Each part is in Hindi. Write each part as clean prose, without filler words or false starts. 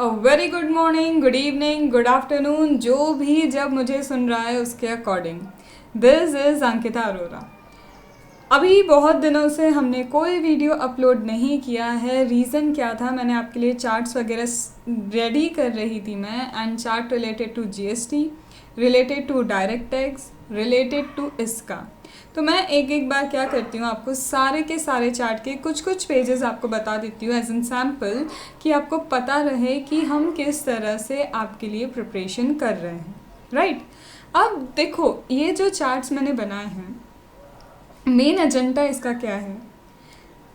Very good morning, good evening, good afternoon, जो भी जब मुझे सुन रहा है उसके according. This is Ankita Arora. अभी बहुत दिनों से हमने कोई वीडियो अपलोड नहीं किया है। रीज़न क्या था, मैंने आपके लिए चार्ट्स वगैरह रेडी कर रही थी मैं, and chart related to GST, related to direct tax, related to इसका। तो मैं एक एक बार क्या करती हूँ, आपको सारे के सारे चार्ट के कुछ कुछ पेजेस आपको बता देती हूँ एज एन सैम्पल, कि आपको पता रहे कि हम किस तरह से आपके लिए प्रिपरेशन कर रहे हैं। राइट। अब देखो, ये जो चार्ट्स मैंने बनाए हैं, मेन एजेंडा इसका क्या है?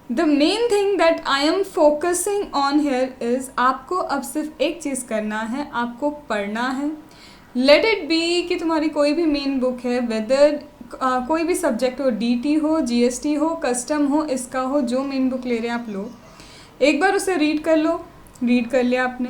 The main thing that I am focusing on here is, आपको अब सिर्फ एक चीज़ करना है, आपको पढ़ना है। लेट इट बी कि तुम्हारी कोई भी मेन बुक है, वेदर कोई भी सब्जेक्ट हो, डीटी हो, जीएसटी हो, कस्टम हो, इसका हो, जो मेन बुक ले रहे हैं आप लो, एक बार उसे रीड कर लो। रीड कर लिया आपने?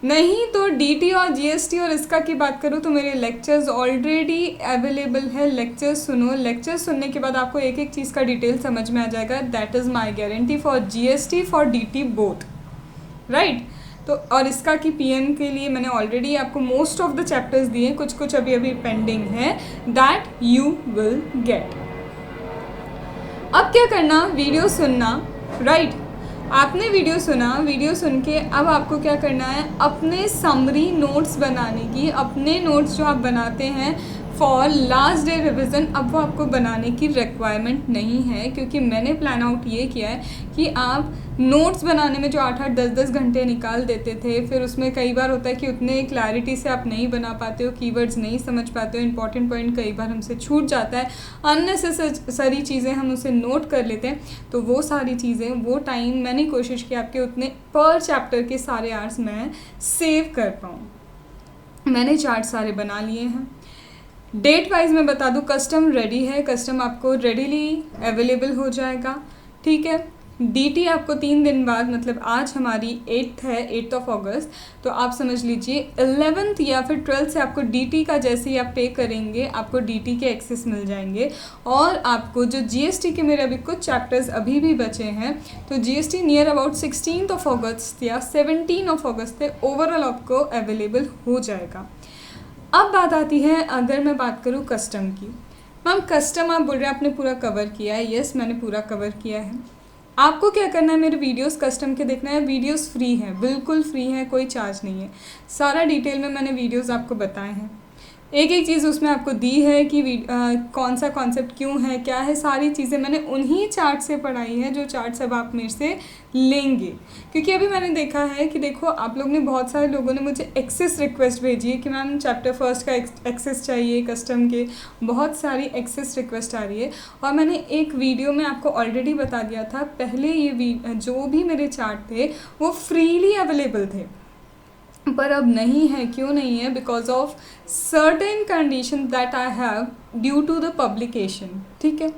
नहीं तो डीटी और जीएसटी और इसका की बात करूँ तो मेरे लेक्चर्स ऑलरेडी अवेलेबल है। लेक्चर्स सुनो, लेक्चर्स सुनने के बाद आपको एक एक चीज़ का डिटेल समझ में आ जाएगा। That is my guarantee for GST, for DT both. Right. तो और इसका की पीएम के लिए मैंने ऑलरेडी आपको मोस्ट ऑफ द चैप्टर्स दिए, कुछ कुछ अभी अभी पेंडिंग है, दैट यू विल गेट। अब क्या करना, वीडियो सुनना। राइट। आपने वीडियो सुना, वीडियो सुन के अब आपको क्या करना है, अपने समरी नोट्स बनाने की। अपने नोट्स जो आप बनाते हैं फॉर लास्ट डे रिवीजन, अब वो आपको बनाने की रिक्वायरमेंट नहीं है, क्योंकि मैंने प्लान आउट ये किया है कि आप नोट्स बनाने में जो 8-8, 10-10 घंटे निकाल देते थे, फिर उसमें कई बार होता है कि उतने क्लैरिटी से आप नहीं बना पाते हो, कीवर्ड्स नहीं समझ पाते हो, इंपॉर्टेंट पॉइंट कई बार हमसे छूट जाता है, अननेसेसरी चीज़ें हम उसे नोट कर लेते हैं। तो वो सारी चीज़ें, वो टाइम मैंने कोशिश की आपके उतने पर चैप्टर के सारे आवर्स मैं सेव कर पाऊँ। मैंने चार्ट सारे बना लिए हैं। डेट वाइज मैं बता दूँ, कस्टम रेडी है, कस्टम आपको रेडीली अवेलेबल हो जाएगा। ठीक है। डीटी आपको 3 दिन बाद, मतलब आज हमारी 8th है, 8th ऑफ अगस्त, तो आप समझ लीजिए 11th या फिर 12th से आपको डीटी का जैसे ही आप पे करेंगे, आपको डीटी के एक्सेस मिल जाएंगे। और आपको जो जीएसटी के मेरे अभी कुछ चैप्टर्स अभी भी बचे हैं, तो GST near about 16th of अगस्त या 17 ऑफ अगस्त से ओवरऑल आपको अवेलेबल हो जाएगा। अब बात आती है, अगर मैं बात करूँ कस्टम की। मैम कस्टम आप बोल रहे हैं आपने पूरा कवर किया है। यस, मैंने पूरा कवर किया है। आपको क्या करना है, मेरे वीडियोस कस्टम के देखना है। वीडियोस फ्री हैं, बिल्कुल फ्री हैं, कोई चार्ज नहीं है। सारा डिटेल में मैंने वीडियोस आपको बताए हैं। एक एक चीज़ उसमें आपको दी है कि कौन सा कॉन्सेप्ट क्यों है, क्या है, सारी चीज़ें मैंने उन्हीं चार्ट से पढ़ाई है, जो चार्ट्स अब आप मेरे से लेंगे। क्योंकि अभी मैंने देखा है कि देखो, आप लोग ने, बहुत सारे लोगों ने मुझे एक्सेस रिक्वेस्ट भेजी है कि मैम चैप्टर फर्स्ट का एक्सेस चाहिए, कस्टम के बहुत सारी एक्सेस रिक्वेस्ट आ रही है। और मैंने एक वीडियो में आपको ऑलरेडी बता दिया था, पहले ये जो भी मेरे चार्ट थे वो फ्रीली अवेलेबल थे, पर अब नहीं है। क्यों नहीं है? Because of certain condition that I have due to the publication. ठीक है।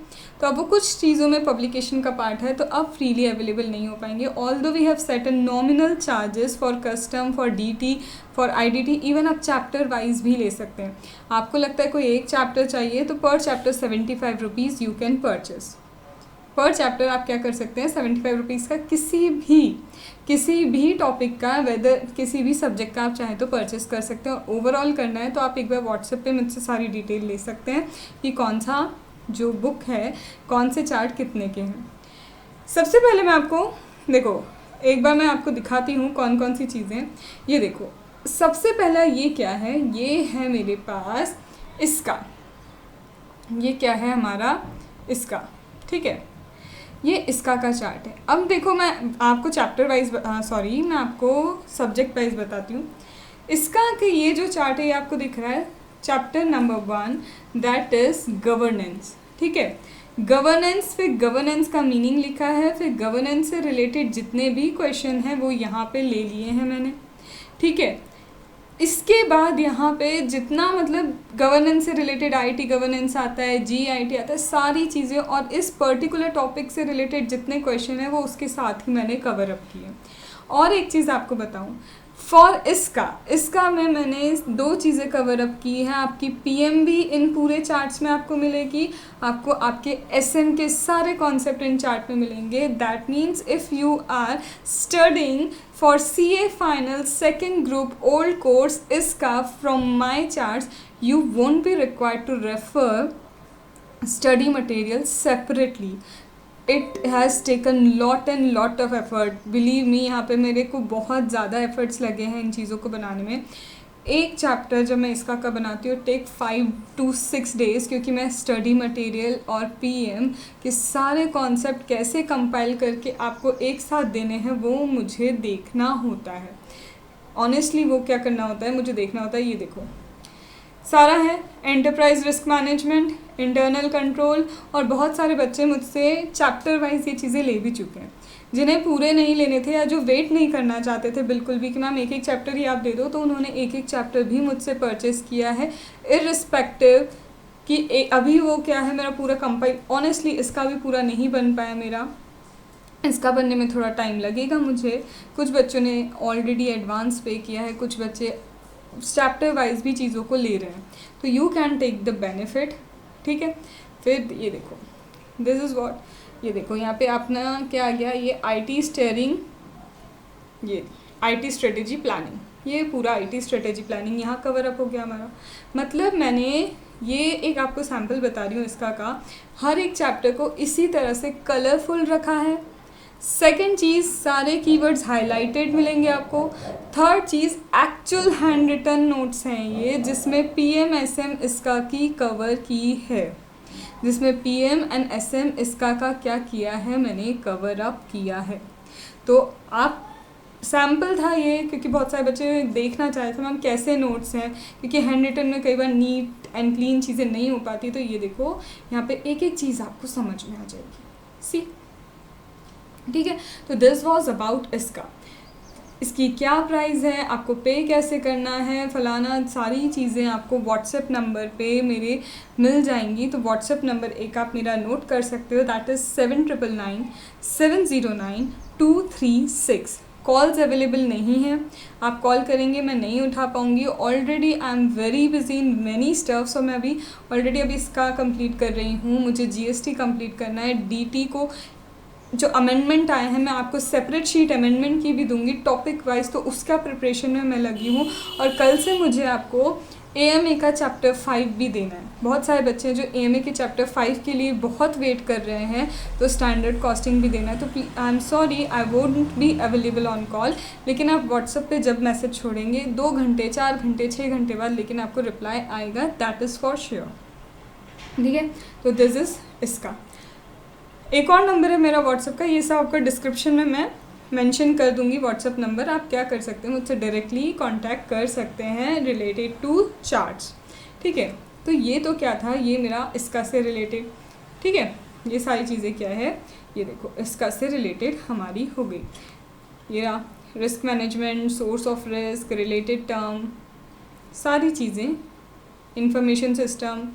तो अब वो कुछ चीज़ों में पब्लिकेशन का पार्ट है, तो अब फ्रीली अवेलेबल नहीं हो पाएंगे। Although we have set a nominal charges for custom, for DT, for IDT, even आप चैप्टर वाइज भी ले सकते हैं। आपको लगता है कोई एक चैप्टर चाहिए, तो पर chapter 75 rupees you can purchase. पर चैप्टर आप क्या कर सकते हैं, 75 रुपीज़ का किसी भी टॉपिक का, वेदर किसी भी सब्जेक्ट का आप चाहें तो परचेस कर सकते हैं। और ओवरऑल करना है तो आप एक बार व्हाट्सएप पे मुझसे सारी डिटेल ले सकते हैं कि कौन सा जो बुक है, कौन से चार्ट कितने के हैं। सबसे पहले मैं आपको, देखो एक बार मैं आपको दिखाती हूँ कौन कौन सी चीज़ें। ये देखो, सबसे पहला ये क्या है, ये है मेरे पास इसका, ये क्या है हमारा इसका। ठीक है, ये इसका का चार्ट है। अब देखो, मैं आपको चैप्टर वाइज मैं आपको सब्जेक्ट वाइज बताती हूँ। इसका कि ये जो चार्ट है, ये आपको दिख रहा है, chapter number 1 that is governance. ठीक है। गवर्नेंस, फिर गवर्नेंस का मीनिंग लिखा है, फिर गवर्नेंस से रिलेटेड जितने भी क्वेश्चन हैं वो यहाँ पे ले लिए हैं मैंने। ठीक है। इसके बाद यहाँ पे जितना, मतलब गवर्नेंस से रिलेटेड आईटी गवर्नेंस आता है, जीआईटी आता है, सारी चीज़ें, और इस पर्टिकुलर टॉपिक से रिलेटेड जितने क्वेश्चन हैं वो उसके साथ ही मैंने कवर अप किए। और एक चीज़ आपको बताऊँ, फॉर इसका में मैंने दो चीज़ें कवर अप की हैं। आपकी पीएम भी इन पूरे चार्ट्स में आपको मिलेगी, आपको आपके एसएम के सारे कॉन्सेप्ट इन चार्ट में मिलेंगे। That means if you are studying for CA final second group old course इसका from my charts, you won't be required to refer study material separately. It has taken lot and lot of effort. Believe me, यहाँ पे मेरे को बहुत ज़्यादा efforts लगे हैं इन चीज़ों को बनाने में। एक चैप्टर जब मैं इसका का बनाती हूँ टेक 5 to 6 days, क्योंकि मैं स्टडी मटेरियल और पीएम के सारे कॉन्सेप्ट कैसे कंपाइल करके आपको एक साथ देने हैं वो मुझे देखना होता है। ऑनेस्टली वो क्या करना होता है, मुझे देखना होता है। ये देखो सारा है, enterprise risk management, internal control, और बहुत सारे बच्चे मुझसे चैप्टर वाइज ये चीज़ें ले भी चुके हैं। जिन्हें पूरे नहीं लेने थे या जो वेट नहीं करना चाहते थे बिल्कुल भी कि मैम एक एक चैप्टर ही आप दे दो, तो उन्होंने एक एक चैप्टर भी मुझसे परचेज़ किया है, इररिस्पेक्टिव कि अभी वो क्या है मेरा पूरा कंपाइल। ऑनेस्टली इसका भी पूरा नहीं बन पाया मेरा, इसका बनने में थोड़ा टाइम लगेगा मुझे। कुछ बच्चों ने ऑलरेडी एडवांस पे किया है, कुछ बच्चे चैप्टर वाइज भी चीज़ों को ले रहे हैं, तो you can take the benefit. ठीक है, फिर ये देखो दिस इज़ व्हाट, ये देखो यहाँ पे अपना क्या आ गया, ये IT स्टीयरिंग, ये IT स्ट्रेटेजी प्लानिंग, ये पूरा IT स्ट्रेटेजी प्लानिंग यहाँ कवर अप हो गया हमारा। मतलब मैंने ये एक आपको सैम्पल बता रही हूँ इसका का, हर एक चैप्टर को इसी तरह से कलरफुल रखा है। सेकेंड चीज़, सारे कीवर्ड्स हाईलाइटेड मिलेंगे आपको। थर्ड चीज़, एक्चुअल हैंड रिटन नोट्स हैं ये, जिसमें PM SM इसका की कवर की है, जिसमें PM एंड SM इसका का क्या किया है, मैंने कवर अप किया है। तो आप सैम्पल था ये, क्योंकि बहुत सारे बच्चे देखना चाहते थे मैम कैसे नोट्स हैं, क्योंकि हैंड रिटन में कई बार नीट एंड क्लीन चीज़ें नहीं हो पाती। तो ये देखो यहाँ पे एक एक चीज़ आपको समझ में आ जाएगी। सी ठीक है, तो दिस वॉज अबाउट इसकी क्या प्राइस है, आपको पे कैसे करना है, फलाना सारी चीज़ें आपको व्हाट्सएप नंबर पे मेरे मिल जाएंगी। तो व्हाट्सएप नंबर एक आप मेरा नोट कर सकते हो, दैट इज़ 7999709236। कॉल्स अवेलेबल नहीं हैं, आप कॉल करेंगे मैं नहीं उठा पाऊँगी। Already I am very busy in many stuff, so मैं अभी इसका कंप्लीट कर रही हूँ। मुझे GST कंप्लीट करना है, DT को जो अमेंडमेंट आए हैं मैं आपको सेपरेट शीट अमेंडमेंट की भी दूंगी टॉपिक वाइज, तो उसका प्रिपरेशन में मैं लगी हूँ। और कल से मुझे आपको AMA का चैप्टर 5 भी देना है। बहुत सारे बच्चे हैं जो AMA के चैप्टर 5 के लिए बहुत वेट कर रहे हैं, तो स्टैंडर्ड कॉस्टिंग भी देना है। तो I am sorry I won't be available on call, लेकिन आप व्हाट्सएप पे जब मैसेज छोड़ेंगे 2 घंटे 4 घंटे 6 घंटे बाद लेकिन आपको रिप्लाई आएगा, दैट इज़ फॉर श्योर। ठीक है, तो दिस इज़ इसका। एक और नंबर है मेरा व्हाट्सएप का, ये सब आपका डिस्क्रिप्शन में मैं मेंशन कर दूंगी व्हाट्सएप नंबर। आप क्या कर सकते हैं, मुझसे डायरेक्टली कांटेक्ट कर सकते हैं रिलेटेड टू चार्ट्स। ठीक है, तो ये तो क्या था, ये मेरा इसका से रिलेटेड। ठीक है, ये सारी चीज़ें क्या है, ये देखो इसका से रिलेटेड हमारी हो गई। ये रहा risk management, source of risk, related term, सारी चीज़ें, इंफॉर्मेशन सिस्टम,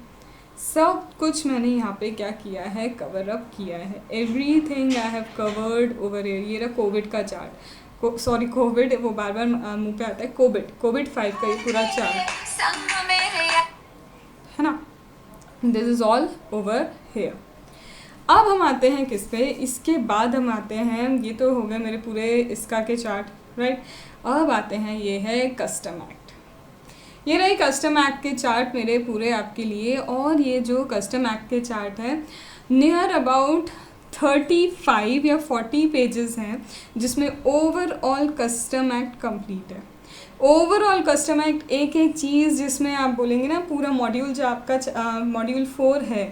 सब कुछ मैंने यहाँ पे क्या किया है, कवर अप किया है। Everything I have covered over here. ये रहा कोविड का चार्ट, सॉरी कोविड वो बार बार मुंह पे आता है, कोविड 5 का ये पूरा चार्ट है ना। This is all over here. अब हम आते हैं किस पे, इसके बाद हम आते हैं, ये तो हो गए मेरे पूरे इसका के चार्ट, राइट। अब आते हैं, ये है कस्टम एक्ट। ये रहे कस्टम एक्ट के चार्ट मेरे पूरे आपके लिए। और ये जो कस्टम एक्ट के चार्ट है नियर अबाउट 35 या 40 पेजेस हैं, जिसमें ओवरऑल कस्टम एक्ट कंप्लीट है। ओवरऑल कस्टम एक्ट एक एक चीज़, जिसमें आप बोलेंगे ना पूरा मॉड्यूल जो आपका मॉड्यूल 4 है,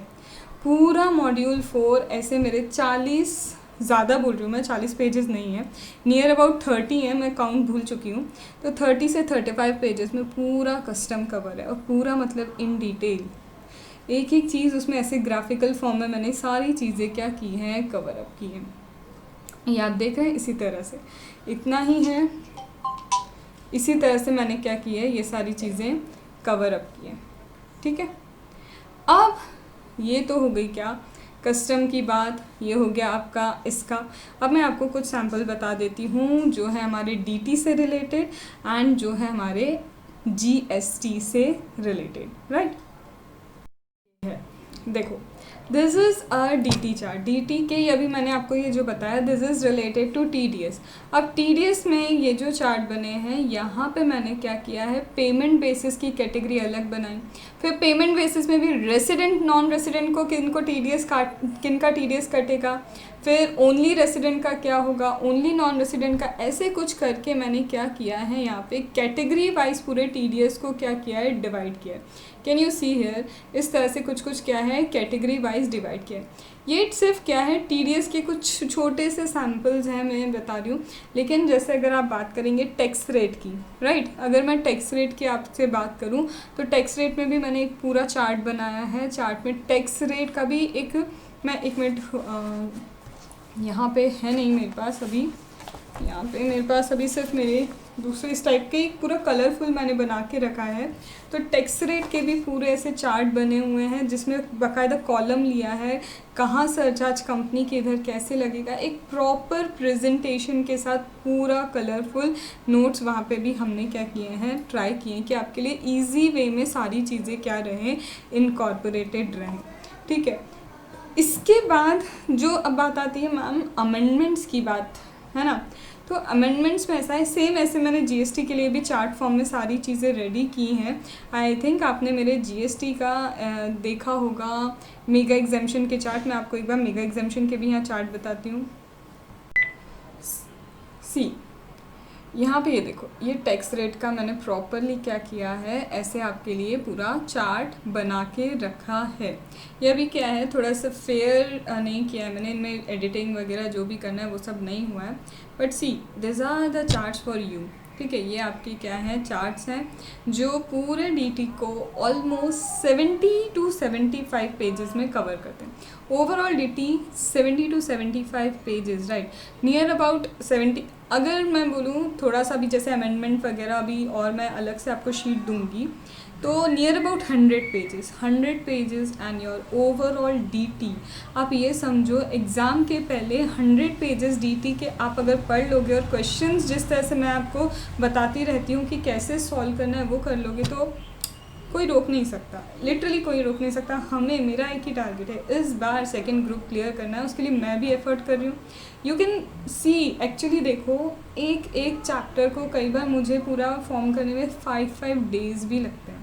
पूरा मॉड्यूल 4 ऐसे मेरे 40, ज़्यादा बोल रही हूँ मैं, 40 पेजेस नहीं है, नियर अबाउट 30 है, मैं काउंट भूल चुकी हूँ। तो 30 से 35 पेजेस में पूरा कस्टम कवर है, और पूरा मतलब इन डिटेल एक एक चीज़ उसमें ऐसे ग्राफिकल फॉर्म में मैंने सारी चीज़ें क्या की हैं, कवर अप की हैं। याद देख रहे हैं, इसी तरह से इतना ही है, इसी तरह से मैंने क्या किया है, ये सारी चीज़ें कवर अप की हैं। ठीक है, अब ये तो हो गई क्या, कस्टम की बात, ये हो गया आपका इसका। अब मैं आपको कुछ सैम्पल बता देती हूँ जो है हमारे DT से रिलेटेड एंड जो है हमारे GST से रिलेटेड, राइट। देखो, this is a DT chart. DT के अभी मैंने आपको ये जो बताया, this is related to TDS। अब TDS में ये जो चार्ट बने हैं, यहाँ पे मैंने क्या किया है, पेमेंट बेसिस की कैटेगरी अलग बनाई। फिर पेमेंट बेसिस में भी रेसिडेंट नॉन रेसिडेंट को किनका TDS कटेगा, फिर ओनली रेसिडेंट का क्या होगा, ओनली नॉन रेसिडेंट का, ऐसे कुछ करके मैंने क्या किया है, यहाँ पे कैटेगरी वाइज पूरे TDS को क्या किया है, डिवाइड किया है। कैन यू सी हियर, इस तरह से कुछ क्या है, कैटेगरी वाइज डिवाइड किया है। ये सिर्फ क्या है, TDS के कुछ छोटे से सैम्पल्स हैं, मैं बता रही हूँ। लेकिन जैसे अगर आप बात करेंगे टैक्स रेट की, राइट, अगर मैं टैक्स रेट की आपसे बात करूँ तो टैक्स रेट में भी मैंने एक पूरा चार्ट बनाया है। चार्ट में टैक्स रेट का भी मैं एक मिनट, यहाँ पे है नहीं मेरे पास अभी, यहाँ पे मेरे पास अभी सिर्फ मेरे दूसरे इस टाइप के एक पूरा कलरफुल मैंने बना के रखा है। तो टैक्स रेट के भी पूरे ऐसे चार्ट बने हुए हैं जिसमें बाकायदा कॉलम लिया है, कहाँ सरचार्ज कंपनी के इधर कैसे लगेगा, एक प्रॉपर प्रेजेंटेशन के साथ पूरा कलरफुल नोट्स वहाँ पे भी हमने क्या किए हैं, ट्राई किए हैं कि आपके लिए ईजी वे में सारी चीज़ें क्या रहें, इनकॉर्पोरेटेड रहें, ठीक है। इसके बाद जो अब बात आती है मैम अमेंडमेंट्स की बात, है ना। तो अमेंडमेंट्स में ऐसा है, सेम ऐसे मैंने GST के लिए भी चार्ट फॉर्म में सारी चीज़ें रेडी की हैं। आई थिंक आपने मेरे GST का देखा होगा मेगा एग्जाम्शन के चार्ट। मैं आपको एक बार मेगा एग्जाम्शन के भी यहाँ चार्ट बताती हूँ। सी, यहाँ पे ये देखो, ये टैक्स रेट का मैंने प्रॉपरली क्या किया है, ऐसे आपके लिए पूरा चार्ट बना के रखा है। ये अभी क्या है, थोड़ा सा फेयर नहीं किया है मैंने, इनमें एडिटिंग वगैरह जो भी करना है वो सब नहीं हुआ है। But see, this are the charts for you, ठीक है। ये आपकी क्या है, चार्ट्स हैं जो पूरे DT को ऑलमोस्ट 70 to 75 पेजेस में कवर करते हैं। Overall DT 70 to 75 pages, right, near about 70। अगर मैं बोलूँ थोड़ा सा भी जैसे अमेंडमेंट वगैरह भी, और मैं अलग से आपको शीट दूंगी, तो near about 100 pages and your overall DT। आप ये समझो एग्ज़ाम के पहले 100 पेजेस DT के आप अगर पढ़ लोगे और क्वेश्चंस जिस तरह से मैं आपको बताती रहती हूँ कि कैसे सॉल्व करना है वो कर लोगे, तो कोई रोक नहीं सकता, लिटरली कोई रोक नहीं सकता। मेरा एक ही टारगेट है, इस बार सेकंड ग्रुप क्लियर करना है, उसके लिए मैं भी एफर्ट कर रही हूँ। यू कैन सी, एक्चुअली देखो, एक चैप्टर को कई बार मुझे पूरा फॉर्म करने में 5 डेज़ भी लगते हैं।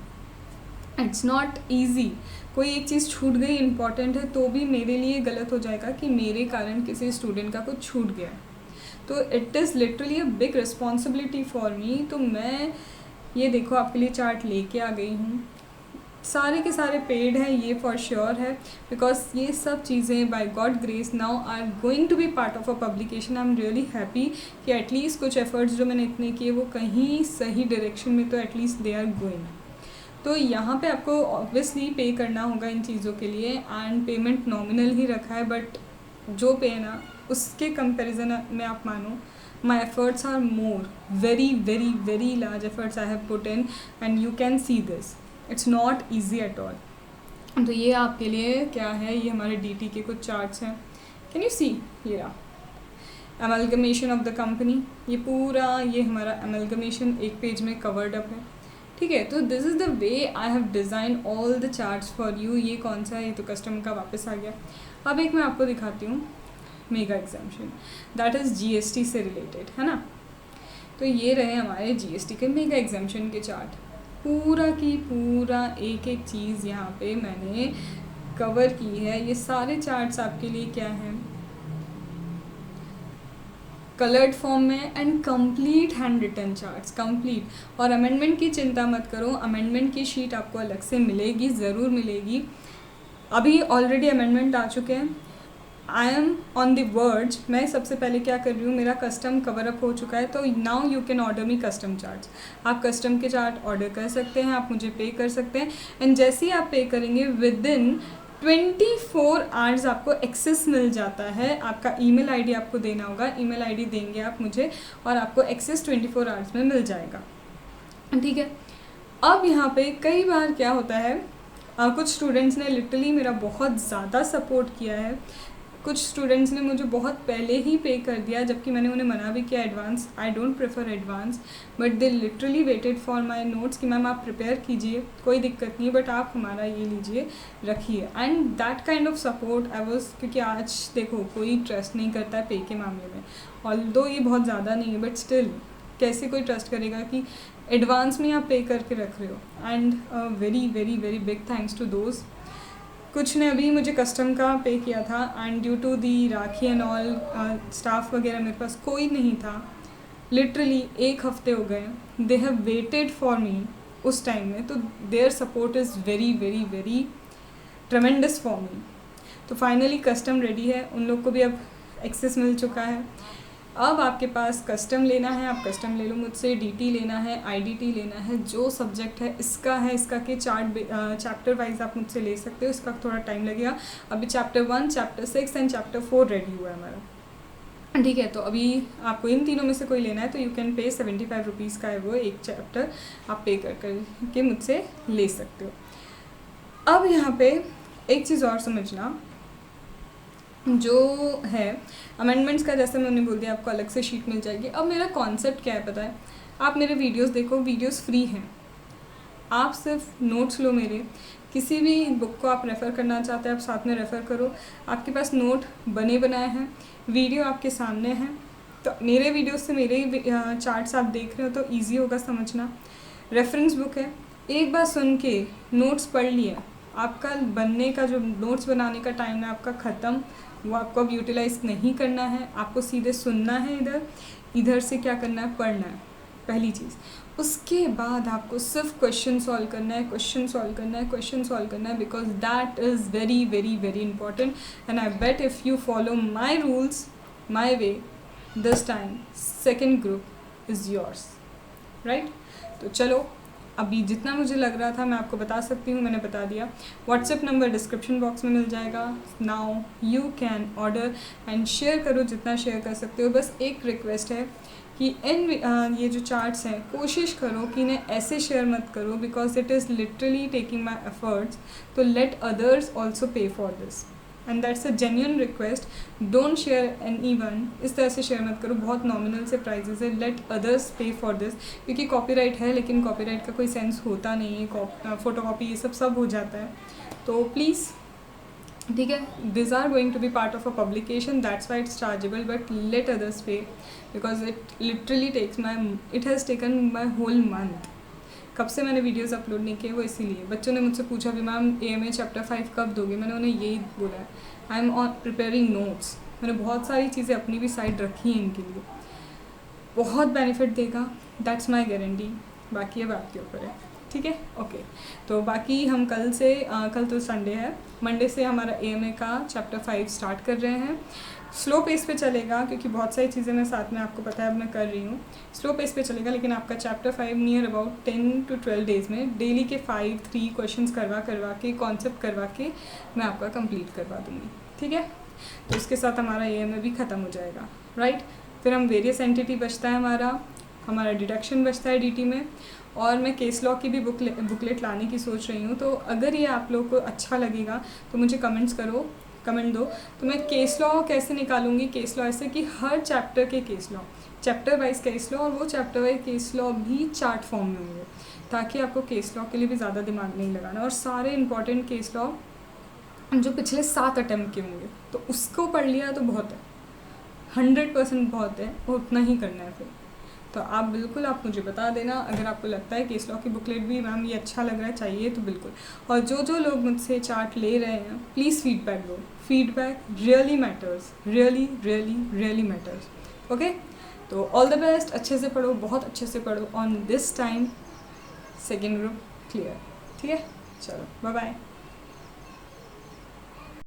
It's not easy. कोई एक चीज़ छूट गई इम्पॉर्टेंट है तो भी मेरे लिए गलत हो जाएगा कि मेरे कारण किसी स्टूडेंट का कुछ छूट गया, तो it is literally a big responsibility for me. तो मैं ये देखो आपके लिए चार्ट लेके आ गई हूँ, सारे के सारे पेड हैं, ये फॉर श्योर है, बिकॉज ये सब चीज़ें by God grace now are going to be part of a publication. I am really happy कि एटलीस्ट कुछ एफर्ट्स जो मैंने इतने किए वो कहीं सही डायरेक्शन में तो एटलीस्ट दे आर गोइंग। तो यहाँ पे आपको ऑब्वियसली पे करना होगा इन चीज़ों के लिए, एंड पेमेंट नॉमिनल ही रखा है, बट जो पे है ना उसके कंपैरिजन में आप मानो my efforts are more, very very very large efforts I have put in, and you can see this, it's not easy at all. तो ये आपके लिए क्या है, ये हमारे DT के कुछ चार्ट्स हैं। कैन यू सी, ये रहा अमलगमेशन ऑफ द कंपनी, ये पूरा ये हमारा अमलगमेशन एक पेज में कवर्ड अप है, ठीक है। तो this is the way I have design all the charts for you. ये कौन सा है, ये तो कस्टमर का वापस आ गया। अब एक मैं आपको दिखाती हूँ mega exemption, that is GST से रिलेटेड, है ना। तो ये रहे हमारे GST के मेगा एग्जाम्शन के चार्ट, पूरा की पूरा एक चीज़ यहाँ पे मैंने कवर की है। ये सारे चार्ट्स आपके लिए क्या हैं, कलर्ड फॉर्म में and complete hand written charts, complete. और अमेंडमेंट की चिंता मत करो, अमेंडमेंट की शीट आपको अलग से मिलेगी, ज़रूर मिलेगी। अभी ऑलरेडी अमेंडमेंट आ चुके हैं, I am on the verge. मैं सबसे पहले क्या कर रही हूँ, मेरा कस्टम कवर अप हो चुका है, तो now you can order me custom charts. आप कस्टम के चार्ट ऑर्डर कर सकते हैं, आप मुझे पे कर सकते हैं, एंड जैसे ही आप पे करेंगे विद इन 24 आवर्स आपको एक्सेस मिल जाता है। आपका ईमेल आईडी आपको देना होगा, ईमेल आईडी देंगे आप मुझे और आपको एक्सेस 24 आवर्स में मिल जाएगा, ठीक है। अब यहाँ पे कई बार क्या होता है, कुछ स्टूडेंट्स ने लिटरली मेरा बहुत ज़्यादा सपोर्ट किया है, कुछ स्टूडेंट्स ने मुझे बहुत पहले ही पे कर दिया, जबकि मैंने उन्हें मना भी किया advance, I don't prefer advance, but they literally waited for my notes कि मैम आप प्रिपेयर कीजिए, कोई दिक्कत नहीं, बट आप हमारा ये लीजिए रखिए। And that kind of support I was, क्योंकि आज देखो कोई ट्रस्ट नहीं करता है पे के मामले में, ऑल्दो ये बहुत ज़्यादा नहीं है, बट स्टिल कैसे कोई ट्रस्ट करेगा कि एडवांस में आप पे करके रख रहे हो। And very very very big thanks to those. कुछ ने अभी मुझे कस्टम का पे किया था, and due to the Rakhi and all staff वगैरह मेरे पास कोई नहीं था, लिटरली 1 हफ्ते हो गए, they have waited for me उस टाइम में, तो their support is very very very tremendous for me. तो फाइनली कस्टम रेडी है, उन लोग को भी अब एक्सेस मिल चुका है। अब आपके पास कस्टम लेना है, आप कस्टम ले लो मुझसे, डीटी लेना है, आईडीटी लेना है, जो सब्जेक्ट है इसका के चैप्टर वाइज आप मुझसे ले सकते हो, इसका थोड़ा टाइम लगेगा। अभी chapter 1, chapter 6 and chapter 4 ready हुआ है हमारा, ठीक है। तो अभी आपको इन तीनों में से कोई लेना है तो यू कैन पे 75 रुपीज़ का है वो एक चैप्टर, आप पे कर के मुझसे ले सकते हो। अब यहाँ पे एक चीज़ और समझना, जो है अमेंडमेंट्स का, जैसे मैंने बोल दिया आपको अलग से शीट मिल जाएगी। अब मेरा कॉन्सेप्ट क्या है पता है, आप मेरे वीडियोस देखो, वीडियोस फ्री हैं, आप सिर्फ नोट्स लो मेरे, किसी भी बुक को आप रेफ़र करना चाहते हैं आप साथ में रेफ़र करो, आपके पास नोट बने बनाए हैं, वीडियो आपके सामने हैं, तो मेरे वीडियोस से मेरे ही चार्ट्स आप देख रहे हो तो ईजी होगा समझना। रेफरेंस बुक है, एक बार सुन के नोट्स पढ़ लिए, आपका बनने का जो नोट्स बनाने का टाइम है आपका ख़त्म, वो आपको अब यूटिलाइज़ नहीं करना है, आपको सीधे सुनना है, इधर से क्या करना है, पढ़ना है, पहली चीज़। उसके बाद आपको सिर्फ क्वेश्चन सॉल्व करना है, क्वेश्चन सॉल्व करना है, क्वेश्चन सॉल्व करना है, because that is very very very important. And I bet if you follow my rules my way, this time second group is yours, right. तो चलो, अभी जितना मुझे लग रहा था मैं आपको बता सकती हूँ, मैंने बता दिया। व्हाट्सएप नंबर डिस्क्रिप्शन बॉक्स में मिल जाएगा। Now you can order and share करो जितना शेयर कर सकते हो। बस एक रिक्वेस्ट है कि ये जो चार्ट्स हैं कोशिश करो कि इन्हें ऐसे शेयर मत करो, because it is literally taking my efforts, तो let others also pay for this, and that's a genuine request. Don't share anyone, इस तरह से शेयर मत करो, बहुत नॉमिनल से प्राइजेस है, लेट अदर्स पे फॉर दिस, क्योंकि कॉपीराइट है लेकिन कॉपीराइट का कोई सेंस होता नहीं है, फ़ोटोकॉपी ये सब हो जाता है, तो प्लीज़, ठीक है, this are going to be part of a publication, that's why it's chargeable, but let others pay, because it literally it has taken my whole month. कब से मैंने वीडियोस अपलोड नहीं किए वो इसीलिए। बच्चों ने मुझसे पूछा भी मैम AMA चैप्टर 5 कब दोगे, मैंने उन्हें यही बोला है, I am on preparing notes. मैंने बहुत सारी चीज़ें अपनी भी साइड रखी हैं इनके लिए, बहुत बेनिफिट देगा, दैट्स माई गारंटी, बाकी अब आपके ऊपर है, ठीक है, ओके। तो बाकी हम कल तो संडे है, मंडे से हमारा AMA का चैप्टर 5 स्टार्ट कर रहे हैं। स्लो पेस पे चलेगा, क्योंकि बहुत सारी चीज़ें मैं साथ में आपको पता है अब मैं कर रही हूँ, स्लो पेस पे चलेगा, लेकिन आपका chapter 5 near about 10 to 12 days में डेली के 5-3 क्वेश्चंस करवा के कॉन्सेप्ट करवा के मैं आपका कंप्लीट करवा दूँगी, ठीक है। तो उसके साथ हमारा AMA भी ख़त्म हो जाएगा, राइट। फिर हम वेरियस एंटिटी बचता है हमारा डिडक्शन बचता है DT में, और मैं केस लॉ की भी बुकलेट लाने की सोच रही हूँ। तो अगर ये आप लोग को अच्छा लगेगा तो मुझे कमेंट दो, तो मैं केस लॉ कैसे निकालूंगी। केस लॉ ऐसे कि हर चैप्टर के case law, chapter wise case law, और वो चैप्टर वाइज केस लॉ भी चार्ट फॉर्म में होंगे, ताकि आपको केस लॉ के लिए भी ज़्यादा दिमाग नहीं लगाना, और सारे इंपॉर्टेंट केस लॉ जो पिछले 7 अटैम्प्ट के होंगे तो उसको पढ़ लिया तो बहुत है, 100% बहुत है, और उतना ही करना है फिर। तो आप बिल्कुल मुझे बता देना अगर आपको लगता है केस लॉ की बुकलेट भी मैम ये अच्छा लग रहा है, चाहिए तो बिल्कुल। और जो लोग मुझसे चार्ट ले रहे हैं प्लीज़ फीडबैक दो, feedback really matters, really matters, okay. तो ऑल द बेस्ट, अच्छे से पढ़ो, बहुत अच्छे से पढ़ो, on this time second group clear, ठीक है। चलो बाय बाय।